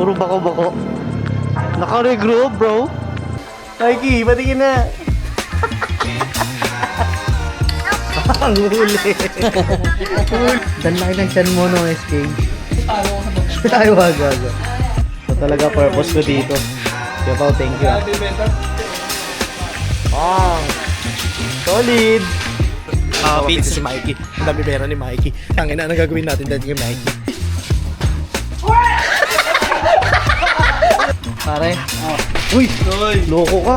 Puro bako-bako. Naka-regroup, bro. Mikey, patingin na. Ang huli. Danlaki ng chan mo, no, SK. Ay, wag. Ito talaga purpose ko dito. Kaya pa, thank you. Solid. Pizza si Mikey. Ang dami pera ni Mikey. Ang ina, anong gagawin natin dahil kay Mikey? Pare. Uy! Loko ka.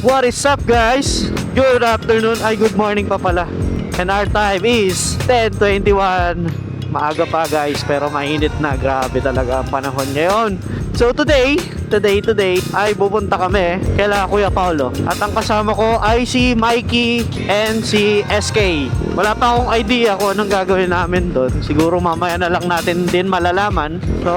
What is up, guys? Good afternoon. Ay, good morning pa pala. And our time is 10:21. Maaga pa, guys, pero mainit na. Grabe talaga ang panahon ngayon. So today ay pupunta kami kaila Kuya Paolo. At ang kasama ko ay si Mikey and si SK. Wala pa akong idea kung anong gagawin namin doon. Siguro mamaya na lang natin din malalaman. So,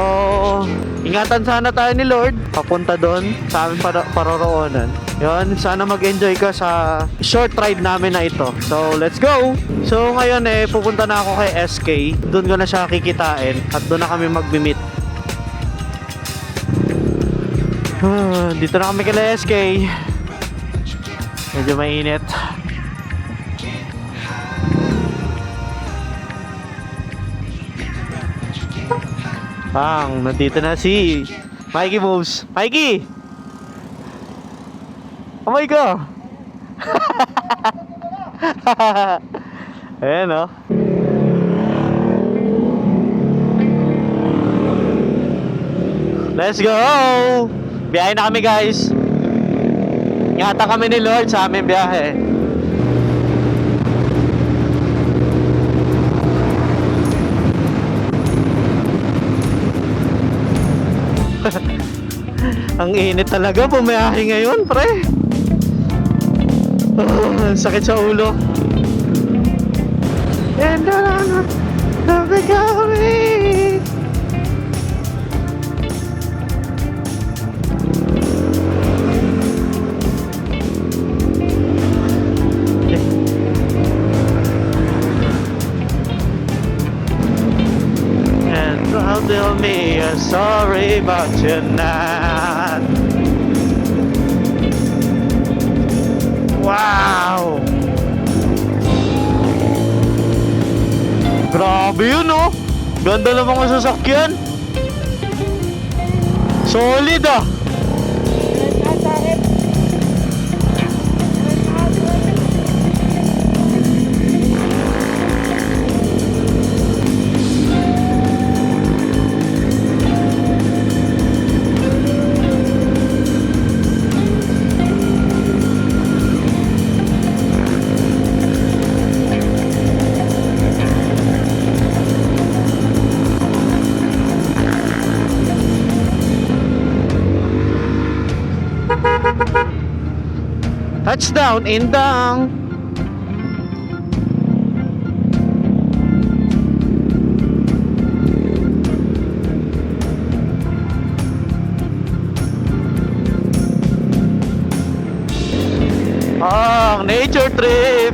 ingatan sana tayo ni Lord papunta doon sa aming paroroonan. Yun, sana mag-enjoy ka sa short ride namin na ito. So, let's go! So, ngayon pupunta na ako kay SK. Doon ko na siya kikitain at doon na kami mag-meet. Dito na kami kay SK. Medyo mainit. Nandito na si Mikey Moves. Mikey! Oh my God! Ayan, oh. Let's go! Biyahe na kami, guys. Ingatan kami ni Lord sa aming biyahe. Ang init talaga bumiyahe ngayon, pre. Ang sakit sa ulo. And love me. Tell me you're sorry but you're not. Wow! Grabe yun, oh! Ganda ng mga sasakyan. Solid, ah! Touchdown, Indang! Nature trip!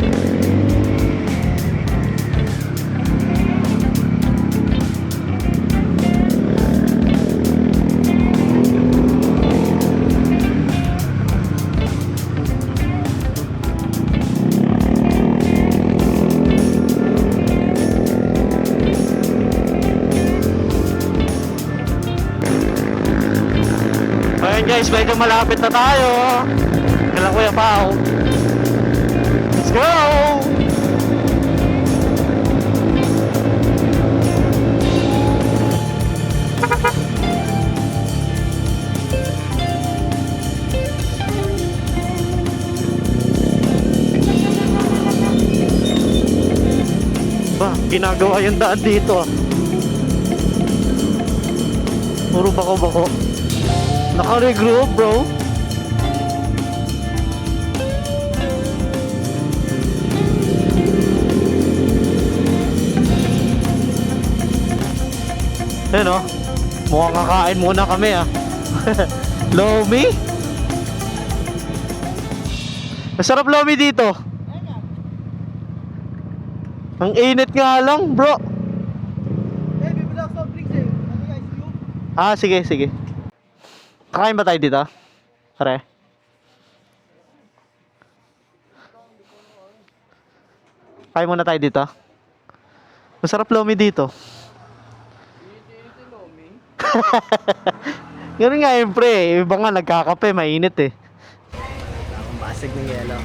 Ayan, guys, medyo malapit na tayo. Kailan Kuya Pao. Let's go! Ba, ginagawa yung daan dito, ah. Puro bako-bako. Naka-regroup, bro. Ayan, oh. Mukhang kakain muna kami, ah. Lomi? Masarap lomi dito. Ang init nga lang, bro. bibili ako soft drinks eh. Ano guys, you? Ah, sige, sige. Kakain ba tayo dito? Pare. Kain muna tayo dito. Masarap lomi dito. Ganun nga yun, pre. Iba nga nagkakape, mainit eh. Ang basig ng yelo.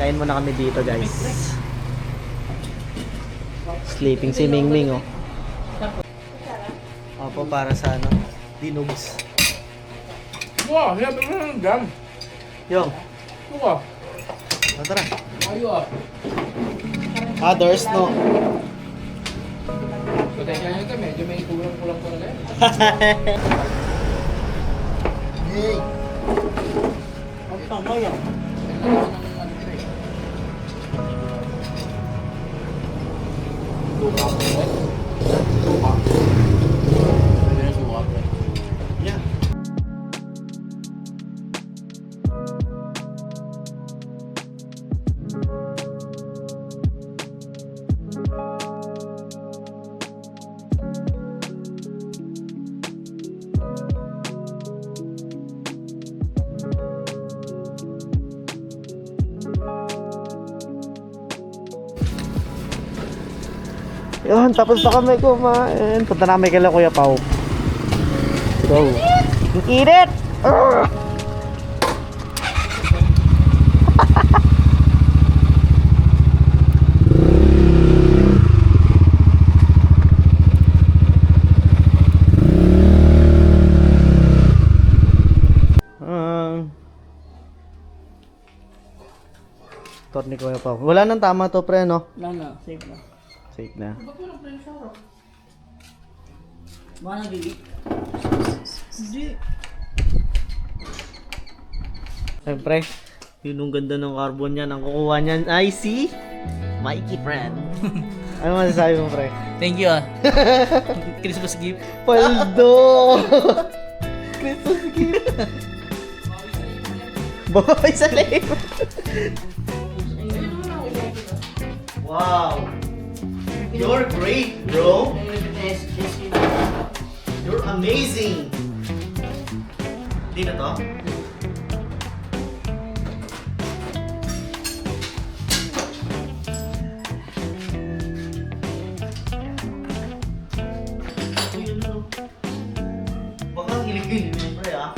Kain muna kami dito guys. Sleeping si Mingming oh. Opo, para sa ano? Dinugs. Wah, sinabi mo ng gam. Yung, Wah, tara. ayo ah. Others no. Patensya nyo ito, medyo may kulang-kulang talaga yan. Hey. Ang tama yan. Suka mo ba? Suka. Pwede na suka, pre. Yeah. Yun, tapos na kami kumain. Punta namin kay Kuya Pao. Go. Ang init! Urgh! Torni Kuya Pao. Wala nang tama to, pre, no? No, safe na. Safe na. Baka nagigit. Hindi. Siyempre, yun ang ganda ng carbon niya. Ang kukuha niyan ay si Mikey friend. Ano masasabi mo, pre? Thank you ah. Christmas gift. Paldo! Christmas gift! Boy sa live. Wow. You're great, bro. You're amazing. Di na to? Ayun, no. Baka ang hilig-hilig mo, pre, ah.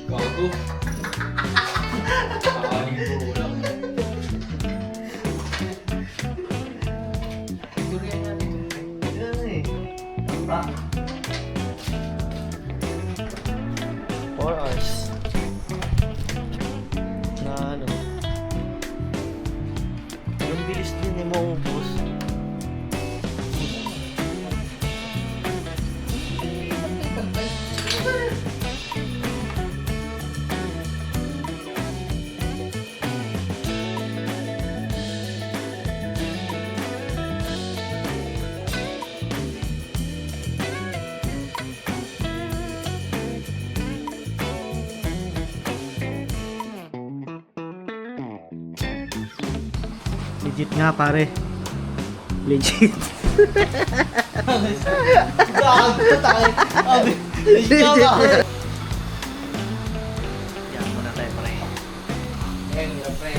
Gago. Kakaling ko lang. Yan eh. Diba? 4 hours. Na ano? Ang bilis din eh maubos. Legit nga, pare. Legit. Yan muna tayo pre. Pre.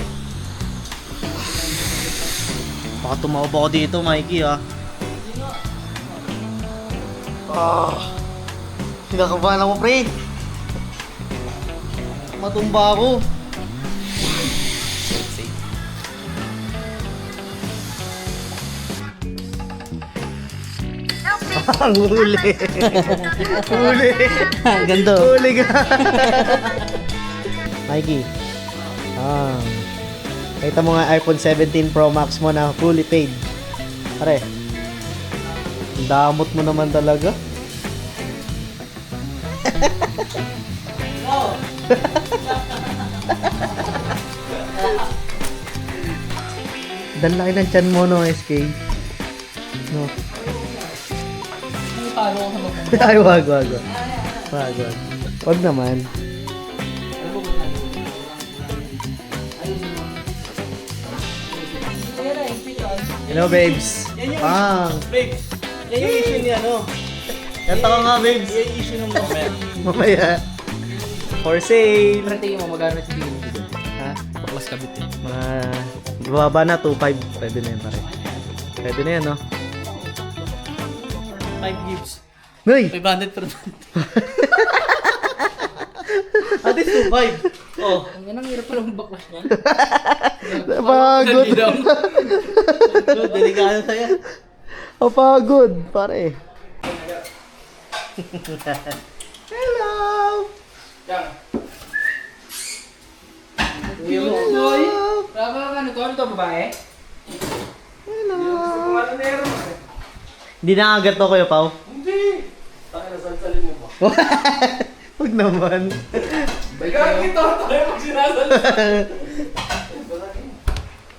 Baka tumawag ako dito, Mikey, ah. Kinakabahan ako, pre. Matumba ako. Ang huli. Huli. Ganda. Huli ka. Mikey. Kita mo nga iPhone 17 Pro Max mo na fully paid. Pare. Ang damot mo naman talaga. Dan laki ng chan mo, no, SK. No. Talo ko sa mga. Ay, wag. Wag naman. Hello, babes. Babe, Yan yung issue ni ano. Ito ka nga, babes. yan yung issue ng mamaya. Mamaya. For sale. Pero tingin mo, magkano sa tingin mo dyan? Ha? Baklas kabit eh. Bababa na, 2.5. Pwede na yan, pare. Pwede na yan, no? 5 gifts. Noy! 500 per month. Ate, 2.5. Oh, yan ang hirap pala ng baklas niya. Napagod. Delikado sa'yo. Napagod, pare. Hello! Boy! Bravo ka, ano to? Ano to, babae? Hello! Hindi na agad to, Kuya Pao. Hindi! Tayo na, salsalin mo ba? Huwag naman. Gagawin to! Tayo pag sinasalin.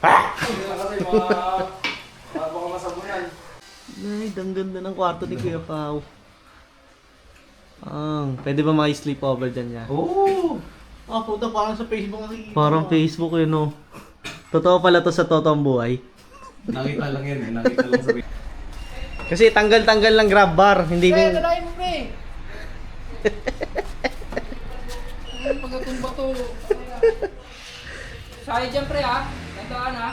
Kasi baka masabunan. Ay, ang ganda ng kwarto ni Kuya Pao. Pwede ba maki-sleepover dyan niya? Oo! Ah, puta, parang sa Facebook nakikita. Parang Facebook yun, no? Totoo pala to sa totoong buhay. Nakita lang yan eh. Nakita lang sa Kasi tanggal-tanggal lang grab bar. Hindi Pre, mo... dalahin mo, pre! Ano pagkatumba to? Sa'yo dyan, pre, ha? Tandaan, ha?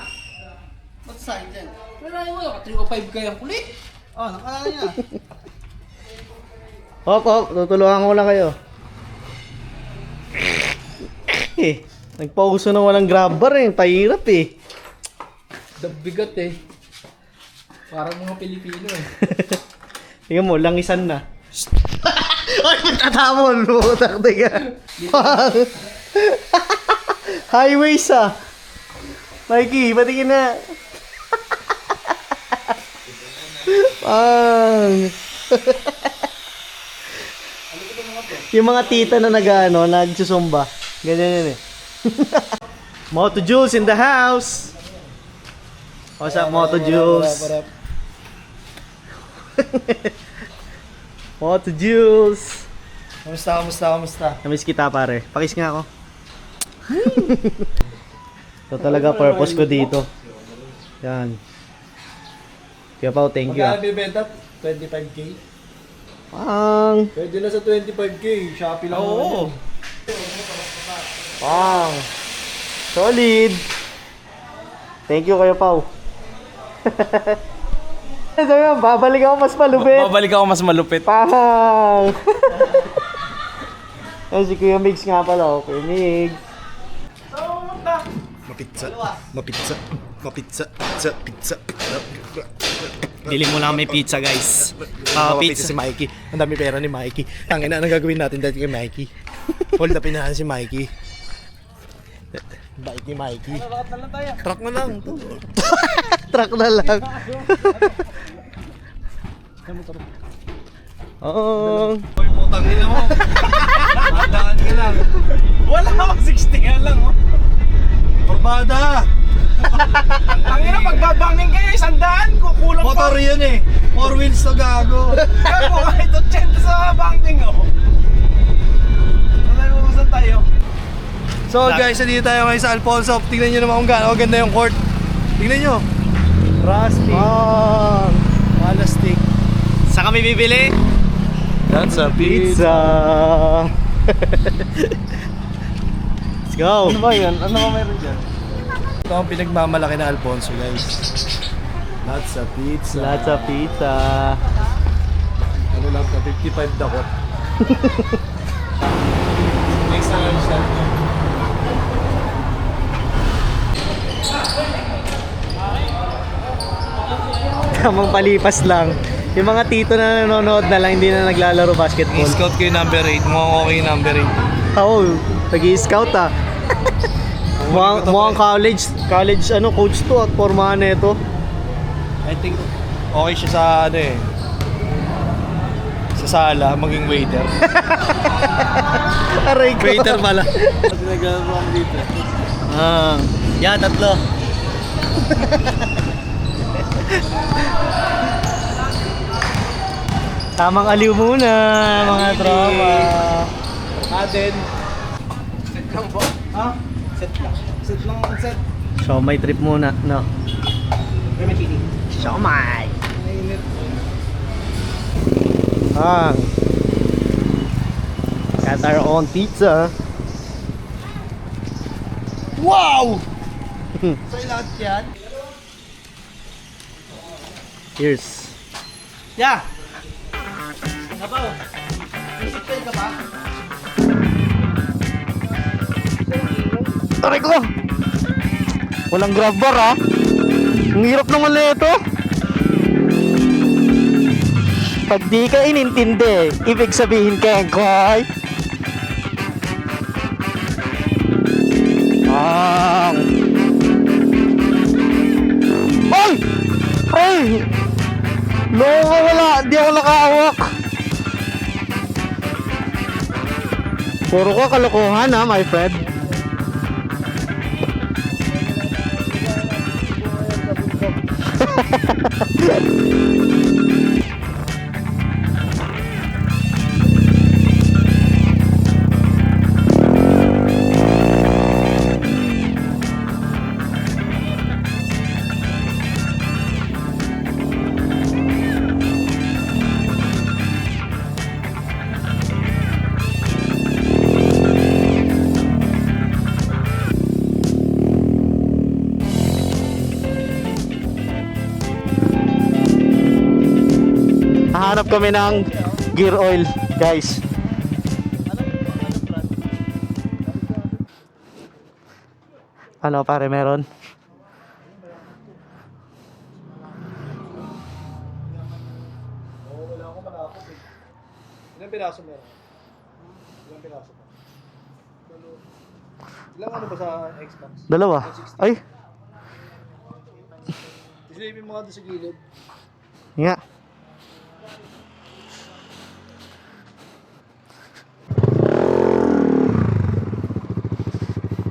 Ba't sa'yo dyan? Pre, dalahin mo, naka 3 o 5 kaya kulit. Oh, nakalala niya. Hop, tutulungan ko lang kayo. Nagpauso na walang grab bar eh. Pahirap eh. Bigat eh. Parang mga Pilipino eh. Tingnan mo, langisan na. Ay, magtatamon! Lutak, tiga. Highways ah. Mikey, patingin na. Pang. Yung mga tita na nag-ano, nagsusumba. Ganyan yun eh. Moto Jules in the house. What's up, Moto Jules? Moto Jules. Kamusta? Namiss kita, pare. Pakis nga ako. Ito talaga purpose ko dito. Yan. Kaya Pao, thank you. Magkano bibenta? 25k? Pang. Pwede na sa 25k. Shopee lang naman yan. Pang. Solid. Thank you, Kuya Pao. Sabi mo, babalik ako mas malupit. Babalik ako mas malupit. Pang. Ay, si Kuya Migs nga pala. Oh, Kuya Migs. Mapizza. Bili mo lang may pizza, guys. Pizza si Mikey. Ang dami pera ni Mikey. Ang ina, anong gagawin natin dahil kay Mikey? Hold upin na si Mikey. Bait ni Mikey. Truck na lang. Truck na lang. Oo. Hoy, putang ina mo. Tandaan ka lang. Wala ako, 60 nga lang, oh. Porbada! Ang ina, pagbabangin kayo, 100, kukulang pa. Motor yun eh. 4 wheels to gago. Gago, kahit 80 sa banking, oh. Nalagumusan tayo. So guys, nandito tayo ngayon sa Alfonso. Tingnan nyo naman kung gaano ganda yung court. Tingnan nyo. Rusty. Malastik. Saan kami bibili? That's a Pizza. Let's go. Ano ba yan? Ano ba meron dyan? Ito ang pinagmamalaki na Alfonso, guys. Lots of pizza. Lots of pizza. Ano lang ka? 55 dakot. Next na lang siya. Tamang palipas lang. Yung mga tito na nanonood na lang, hindi na naglalaro basketball. I-scout ko yung number 8. Mukhang okay yung number 8. Oo, nag-i-scout ah. Mukhang college ano, coach to at formahan na ito. I think okay siya sa ano eh. Sa sala, maging waiter. Aray ko. Waiter pala. Naglalaro ako dito. Yeah, tatlo. Tamang aliw muna, mga tropa. Aden. Set lang ba? Ha? Set lang. Set lang ang set. So, may trip muna, no? May chili. Siomay! Ang got our own pizza. Wow! Sa lahat yan? Cheers. Yeah! Kabaw! Isipin ka ba? Aray ko! Walang grab bar ha? Ang hirap naman na ito. Pag di ka inintindi, ibig sabihin kengkoy. Ay! Ay! Loko wala, di ako nakahawak. Puro ko kalokohan ha, my friend. Hanap kami ng gear oil, guys. Ano pare, meron? Ilang piraso meron? Ilang piraso pa? Ilang ano ba sa Xbox? Dalawa. Ay, Isilipin mo nga doon sa gilid. nga.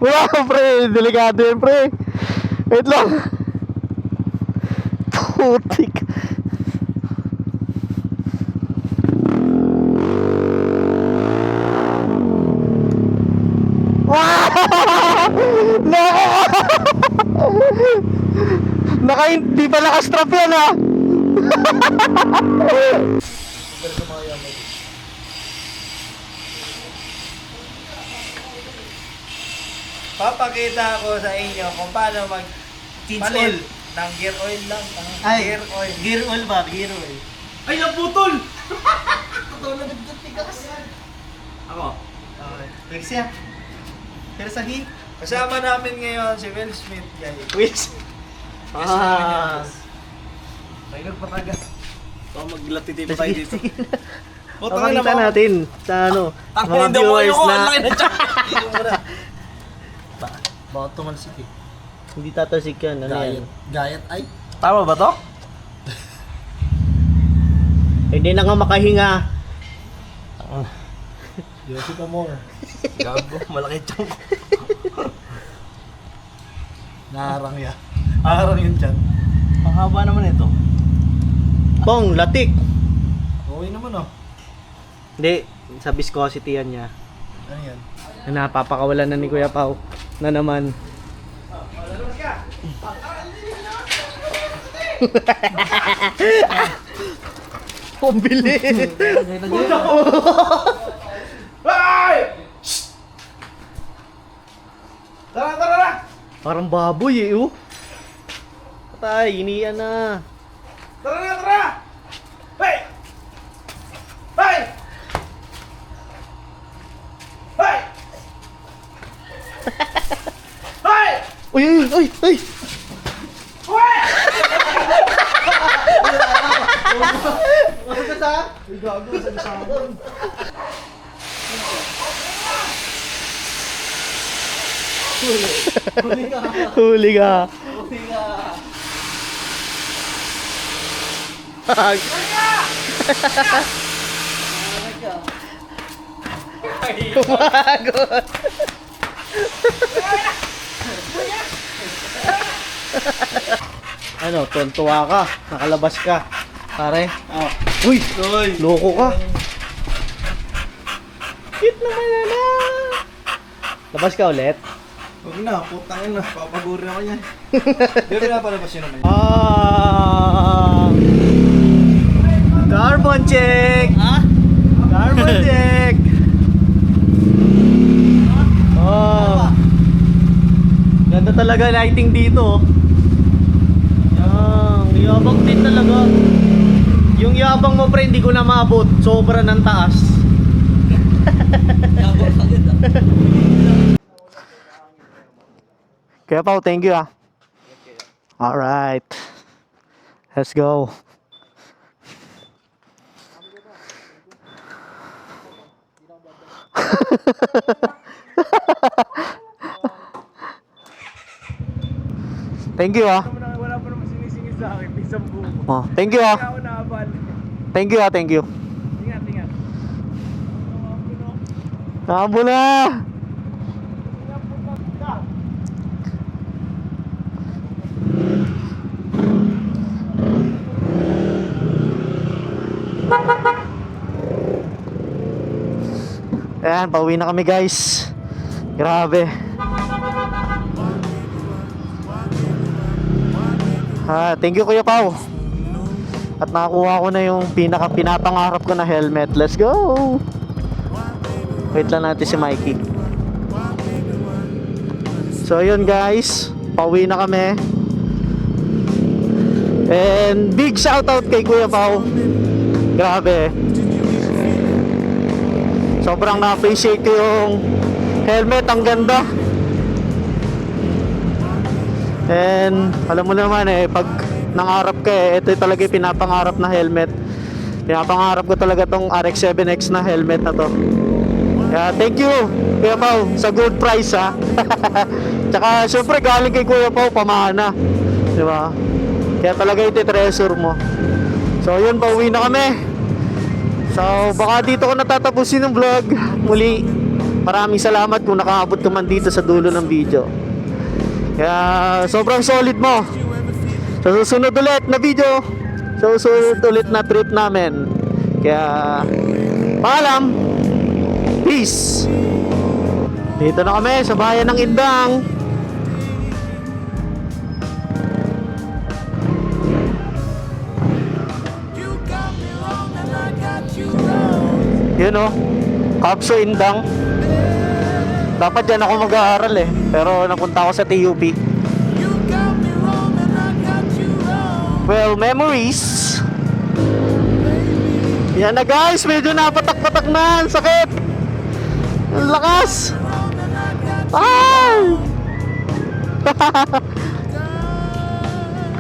Wow, pre! Delikado yun, pre! Wait lang! Putik! Wow! Di pa nakastrap yan, ha? Papakita ko sa inyo kung paano palit ng gear oil lang. Ay, Gear oil. Gear oil ba? Gear oil. Ay, naputol! Totoo na nagtitigas. Ako. Persia. Persahi. Kasama namin ngayon si Will Smith, guys. Which? May nagpatagas. Baka maglatitip tayo dito. Pakita natin sa ano, mga Ang demonyo viewers ko, ang na laki ng tiyan. baka tumalsik eh. Hindi tatasik yan, ano yan? Gayat ay. Tama ba to? Hindi na nga makahinga. Yosi pa more. Gago, malaki tiyan. Naharang yan. Naharang yun dyan. Ang haba naman ito. Pong, latik. Okay naman oh. Hindi, sa viscosity yan niya. Ano yan? Napapakawalan na ni Kuya Pao na naman. Pambili. Ay! Tara, tara, tara! Parang baboy eh, oh. Patay, iniyan na. Tara na, tara! Hey! Hey! Hey! Hey! Uy, uy, uy, uy! Uy! Ano ka sa? Uy, gago, sa doon. Huli ka. Huli ka. Umagot. Ano, tontuwa ka. Nakalabas ka. Pare. Oh. Uy! Uy! Loko ka. Cute naman na. Labas ka ulit. Huwag na, putangin na. Papaguri ako yan. Di ba pinapalabas yun naman? Carbon check! Ha? Carbon check! Oh. Ganda talaga lighting dito. Yabang din talaga. Yung yabang mo pre, hindi ko na maabot. Sobra ng taas. Yabang agad ah. Kaya Pao, thank you ah. Alright. Let's go. Thank you ah. Wala pa naman sinisingit sa akin. Pisang buko. Oh, thank you ah. Ako naabal. Thank you ah, thank you. Ingat, ingat. Tabo na. Ayan, pauwi na kami guys. Grabe. Thank you Kuya Pao. At nakakuha ko na yung pinapangarap ko na helmet. Let's go. Wait lang natin si Mikey. So yun guys, pauwi na kami. And big shoutout kay Kuya Pao. Grabe. Sobrang na-appreciate ko yung helmet, ang ganda. And alam mo naman pag nangarap ka ito talaga yung pinapangarap na helmet. Pinapangarap ko talaga tong RX-7X na helmet na to. Kaya thank you Kuya Pao sa good price ha. Tsaka syempre galing kay Kuya Pao, pamana. Di ba? Kaya talaga iti-treasure mo. So yun, pauwi na kami. So baka dito ko natatapusin ng vlog. Muli, maraming salamat kung nakaabot ka man dito sa dulo ng video. Kaya sobrang solid mo. Sa susunod ulit na video, sa susunod ulit na trip namin. Kaya paalam. Peace. Dito na kami sa bayan ng Indang. Yun o, Kapso Indang. Dapat dyan ako mag-aaral pero napunta ako sa TUP. Well, memories. Yan na guys, medyo napatak-patak na. Ang sakit. Ang lakas. Ay!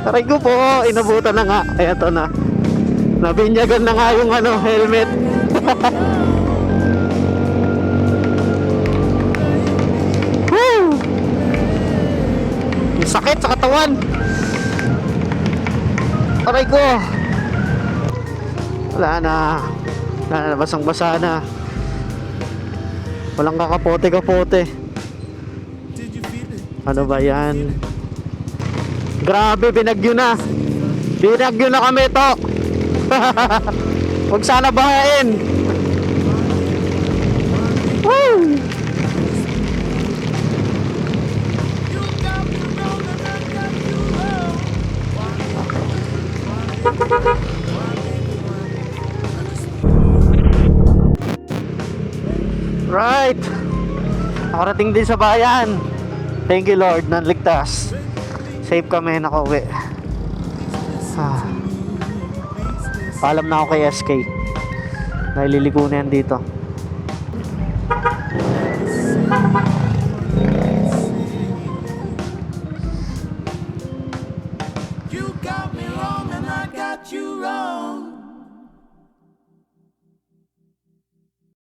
Aray ko po, inabutan na nga. Eto na. Nabinyagan na nga yung helmet. Woo! Yung sakit sa katawan. Aray ko. Wala na. Basang-basa na. Walang kakapote-kapote. Ano ba yan? Grabe, binagyo na. Binagyo na kami to. Huwag sana bahain. Woo! Right. Nakarating din sa bayan. Thank you Lord, nanligtas. Safe kami, nakauwi. Paalam na ako kay SK. Naililigo na yan dito. You got me wrong and I got you wrong.